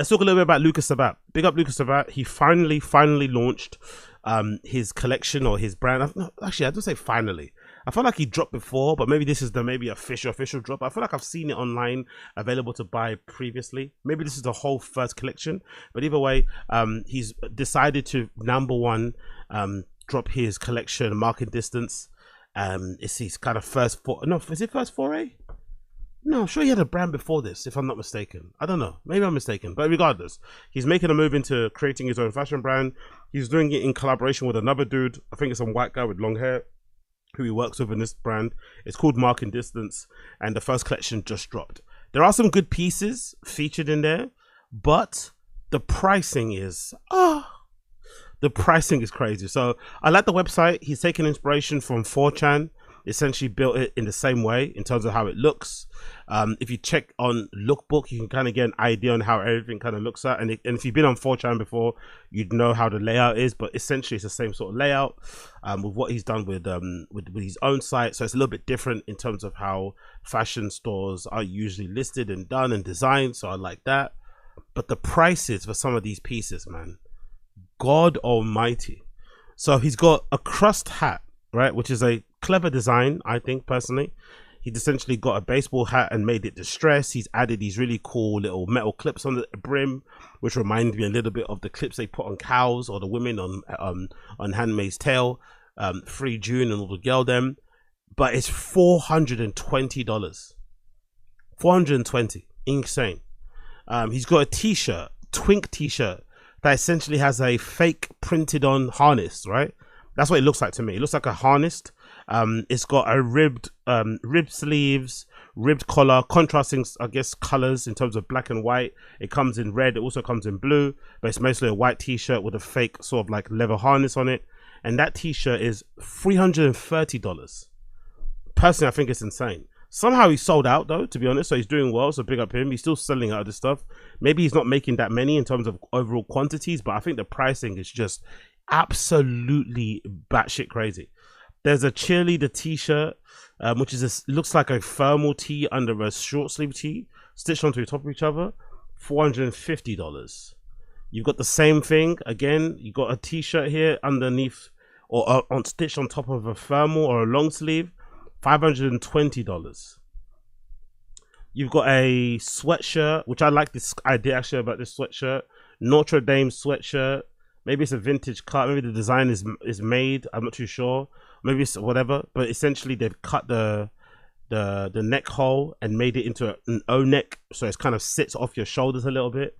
let's talk a little bit about Luka Sabbat. Big up Luka Sabbat. He finally launched his collection or his brand. Actually, I don't say finally. I feel like he dropped before, but maybe this is the official drop. I feel like I've seen it online available to buy previously. Maybe this is the whole first collection, but either way, he's decided to drop his collection, Marking Distance. It's his kind of first foray? No, I'm sure he had a brand before this, if I'm not mistaken. I don't know. Maybe I'm mistaken. But regardless, he's making a move into creating his own fashion brand. He's doing it in collaboration with another dude. I think it's some white guy with long hair who he works with in this brand. It's called Marking Distance, and the first collection just dropped. There are some good pieces featured in there, but the pricing is... the pricing is crazy. So I like the website. He's taken inspiration from 4chan. Essentially built it in the same way in terms of how it looks. If you check on Lookbook, you can kind of get an idea on how everything kind of looks at. And if you've been on 4chan before, you'd know how the layout is. But essentially, it's the same sort of layout with what he's done with his own site. So it's a little bit different in terms of how fashion stores are usually listed and done and designed. So I like that. But the prices for some of these pieces, man, God Almighty. So he's got a crust hat, right, which is a clever design, I think, personally. He's essentially got a baseball hat and made it distressed. He's added these really cool little metal clips on the brim, which remind me a little bit of the clips they put on cows or the women on Handmaid's Tale, Free June and all the girl them. But it's $420. $420, insane. He's got a t-shirt, twink t-shirt, that essentially has a fake printed on harness, right? That's what it looks like to me. It looks like a harness. It's got a ribbed sleeves, ribbed collar, contrasting, I guess, colors in terms of black and white. It comes in red. It also comes in blue, but it's mostly a white t-shirt with a fake sort of like leather harness on it. And that t-shirt is $330. Personally, I think it's insane. Somehow he sold out though, to be honest. So he's doing well. So big up him. He's still selling out of this stuff. Maybe he's not making that many in terms of overall quantities, but I think the pricing is just absolutely batshit crazy. There's a cheerleader t-shirt, which is looks like a thermal tee under a short sleeve tee, stitched onto the top of each other. $450. You've got the same thing again. You got a t-shirt here underneath, or on stitched on top of a thermal or a long sleeve. $520. You've got a sweatshirt, which I like this idea actually about this sweatshirt. Notre Dame sweatshirt. Maybe it's a vintage cut. Maybe the design is made. I'm not too sure. Maybe it's whatever. But essentially, they've cut the neck hole and made it into an O neck, so it kind of sits off your shoulders a little bit,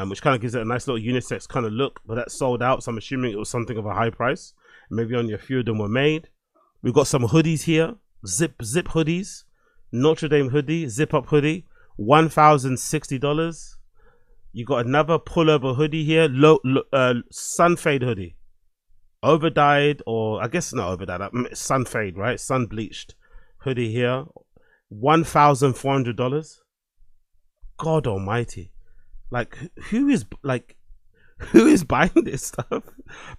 which kind of gives it a nice little unisex kind of look. But that's sold out, so I'm assuming it was something of a high price. Maybe only a few of them were made. We've got some hoodies here. Zip hoodies. Notre Dame hoodie, zip up hoodie, $1,060. You got another pullover hoodie here, sun fade hoodie, over dyed, or I guess not over dyed, sun fade, right? Sun bleached hoodie here, $1,400. God Almighty, like who is buying this stuff?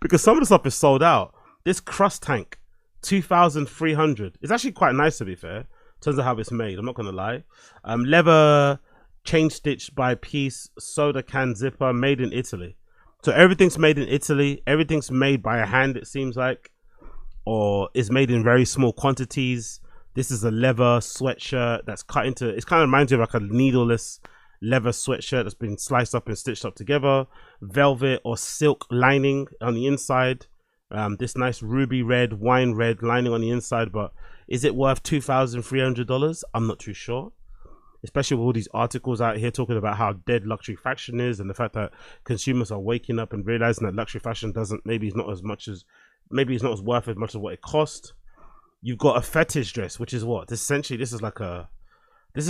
Because some of the stuff is sold out. This crust tank, $2,300. It's actually quite nice, to be fair. In terms of how it's made, I'm not gonna lie. Leather chain stitched by piece, soda can zipper, made in Italy. So everything's made in Italy. Everything's made by a hand, it seems like, or is made in very small quantities. This is a leather sweatshirt that's cut into, it kind of reminds you of like a needleless leather sweatshirt that's been sliced up and stitched up together. Velvet or silk lining on the inside. This nice ruby red, wine red lining on the inside, but is it worth $2,300? I'm not too sure. Especially with all these articles out here talking about how dead luxury fashion is, and the fact that consumers are waking up and realizing that luxury fashion maybe it's not as worth as much as what it cost. You've got a fetish dress, which is what? Essentially, this is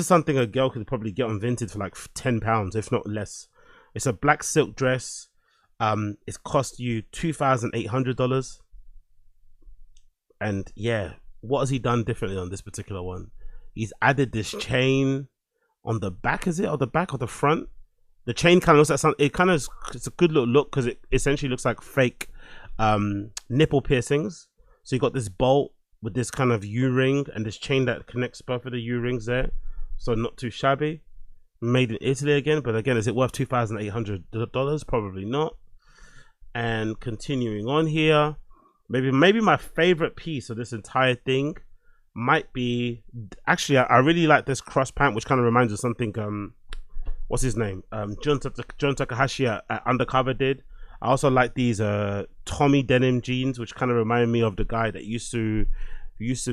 something a girl could probably get on Vinted for like £10, if not less. It's a black silk dress. It's cost you $2,800. And yeah, what has he done differently on this particular one? He's added this chain on the back. Is it on the back or the front? The chain kind of looks like something. It's a good little look because it essentially looks like fake nipple piercings. So you got this bolt with this kind of U-ring and this chain that connects both of the U-rings there. So not too shabby. made in Italy again, but again, is it worth $2,800? Probably not. And continuing on here, maybe my favorite piece of this entire thing might be, actually, I really like this cross pant, which kind of reminds me of something what's his name, John Takahashi at Undercover did. I also like these Tommy denim jeans, which kind of remind me of the guy that used to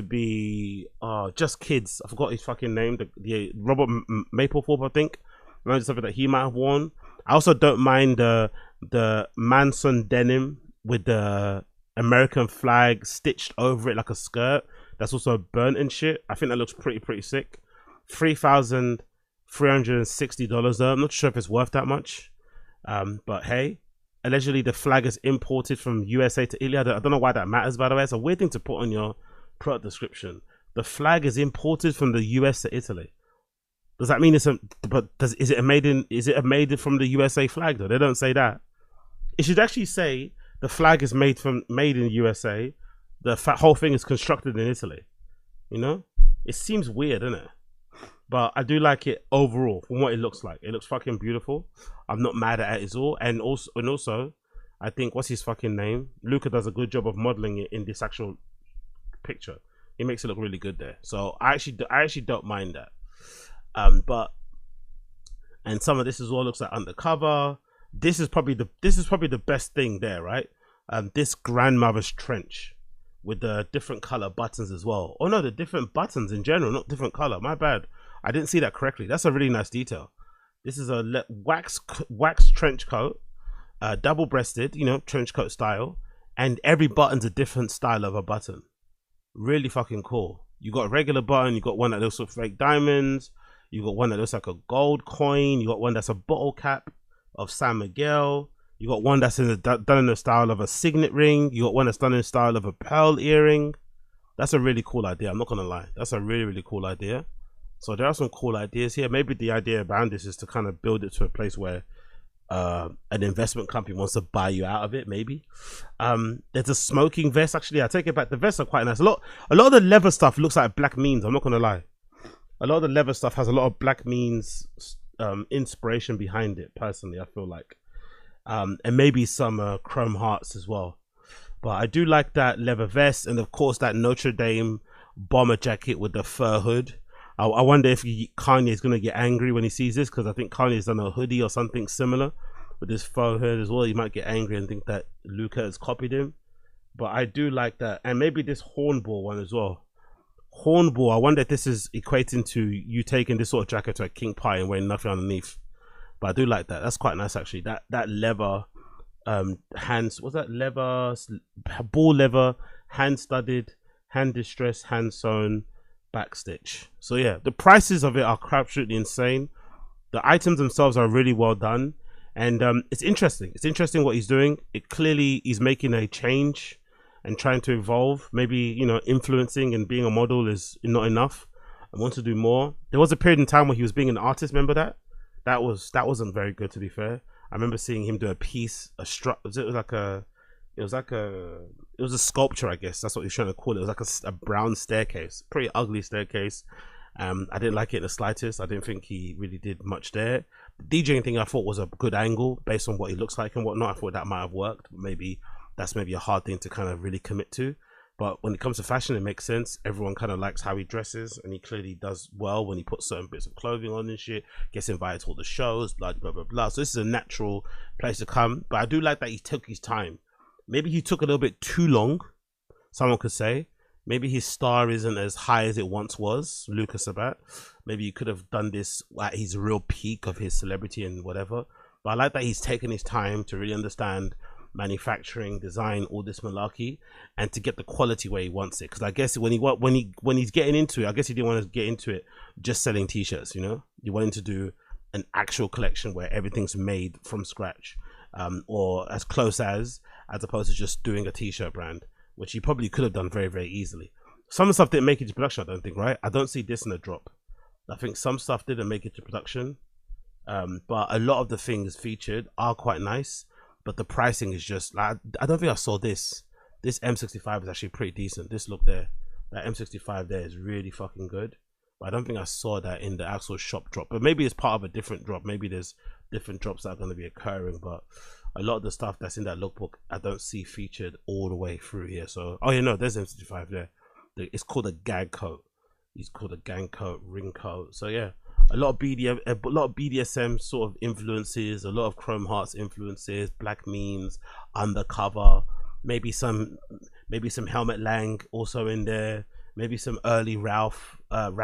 be Just Kids. I forgot his fucking name, the Robert Mapplethorpe, I think. Reminds me of something that he might have worn. I also don't mind the Manson denim with the American flag stitched over it like a skirt. That's also burnt and shit. I think that looks pretty sick. $3,360 though. I'm not sure if it's worth that much. But hey, allegedly the flag is imported from USA to Italy. I don't know why that matters, by the way. It's a weird thing to put on your product description. The flag is imported from the US to Italy. Does that mean is it made from the USA flag though? They don't say that. It should actually say the flag is made in USA. The whole thing is constructed in Italy. You know, it seems weird, doesn't it? But I do like it overall from what it looks like. It looks fucking beautiful. I'm not mad at it at all. And also, I think, what's his fucking name? Luka does a good job of modeling it in this actual picture. He makes it look really good there. So I actually don't mind that. And some of this as well looks like Undercover. This is probably the best thing there, right? This grandmother's trench with the different color buttons as well. Oh no, the different buttons in general, not different color. My bad. I didn't see that correctly. That's a really nice detail. This is a wax trench coat, double-breasted, you know, trench coat style, and every button's a different style of a button. Really fucking cool. You got a regular button. You got one that looks like fake diamonds. You got one that looks like a gold coin. You got one that's a bottle cap of San Miguel. You got one that's done in the style of a signet ring. You got one that's done in the style of a pearl earring. That's a really cool idea. I'm not gonna lie. That's a really cool idea. So there are some cool ideas here. Maybe the idea around this is to kind of build it to a place where an investment company wants to buy you out of it. Maybe there's a smoking vest. Actually, I take it back. The vests are quite nice. A lot of the leather stuff looks like Black Means. I'm not gonna lie. A lot of the leather stuff has a lot of Black Means inspiration behind it. Personally, I feel like, and maybe some Chrome Hearts as well. But I do like that leather vest, and of course that Notre Dame bomber jacket with the fur hood. I wonder if Kanye is going to get angry when he sees this, because I think Kanye's done a hoodie or something similar with this faux hood as well. He might get angry and think that Luka has copied him. But I do like that. And maybe this hornball one as well. Hornball, I wonder if this is equating to you taking this sort of jacket to a king pie and wearing nothing underneath. But I do like that. That's quite nice actually. That leather hands, what's that, leather, ball leather, hand studded, hand distressed, hand sewn, back stitch. So yeah, the prices of it are absolutely insane. The items themselves are really well done, and it's interesting what he's doing. It clearly he's making a change and trying to evolve. Maybe, you know, influencing and being a model is not enough. I want to do more. There was a period in time where he was being an artist. Remember that wasn't very good, to be fair. I remember seeing him do a piece, a sculpture, I guess that's what he's trying to call it. It was like a brown staircase, pretty ugly staircase. I didn't like it in the slightest. I didn't think he really did much there. The DJing thing I thought was a good angle based on what he looks like and whatnot. I thought that might have worked. Maybe that's a hard thing to kind of really commit to. But when it comes to fashion, it makes sense. Everyone kind of likes how he dresses, and he clearly does well when he puts certain bits of clothing on and shit, gets invited to all the shows, blah, blah, blah, blah. So this is a natural place to come. But I do like that he took his time. Maybe he took a little bit too long, someone could say. Maybe his star isn't as high as it once was, Luka Sabbat. Maybe he could have done this at his real peak of his celebrity and whatever. But I like that he's taken his time to really understand manufacturing, design, all this malarkey, and to get the quality where he wants it. Because I guess when he's getting into it, I guess he didn't want to get into it just selling t-shirts, you know? He wanted to do an actual collection where everything's made from scratch, or as close as opposed to just doing a t-shirt brand, which he probably could have done very easily. Some of the stuff didn't make it to production, I don't think, right? I don't see this in a drop. I think some stuff didn't make it to production, but a lot of the things featured are quite nice. But the pricing is just like, I don't think I saw this. This M65 is actually pretty decent. This look there, that M65 there is really fucking good. but I don't think I saw that in the actual shop drop. But maybe it's part of a different drop. Maybe there's different drops that are going to be occurring, but a lot of the stuff that's in that lookbook I don't see featured all the way through here. So oh yeah, no, there's M65 there. It's called a gag coat. He's called a gang coat, ring coat. So yeah, a lot of BDSM sort of influences, a lot of Chrome Hearts influences, black memes, undercover, maybe some Helmet Lang also in there, maybe some early Ralph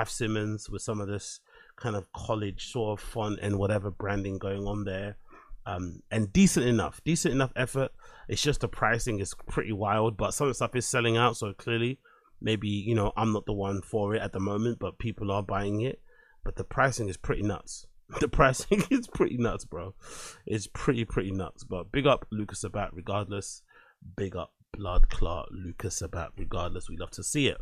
Simmons with some of this kind of college sort of font and whatever branding going on there. And decent enough effort. It's just the pricing is pretty wild, but some of the stuff is selling out, so clearly maybe, you know, I'm not the one for it at the moment, but people are buying it. But the pricing is pretty nuts. The pricing is pretty nuts, bro. It's pretty nuts. But big up Luka Sabbat regardless. Big up Blood Clot Luka Sabbat regardless. We love to see it.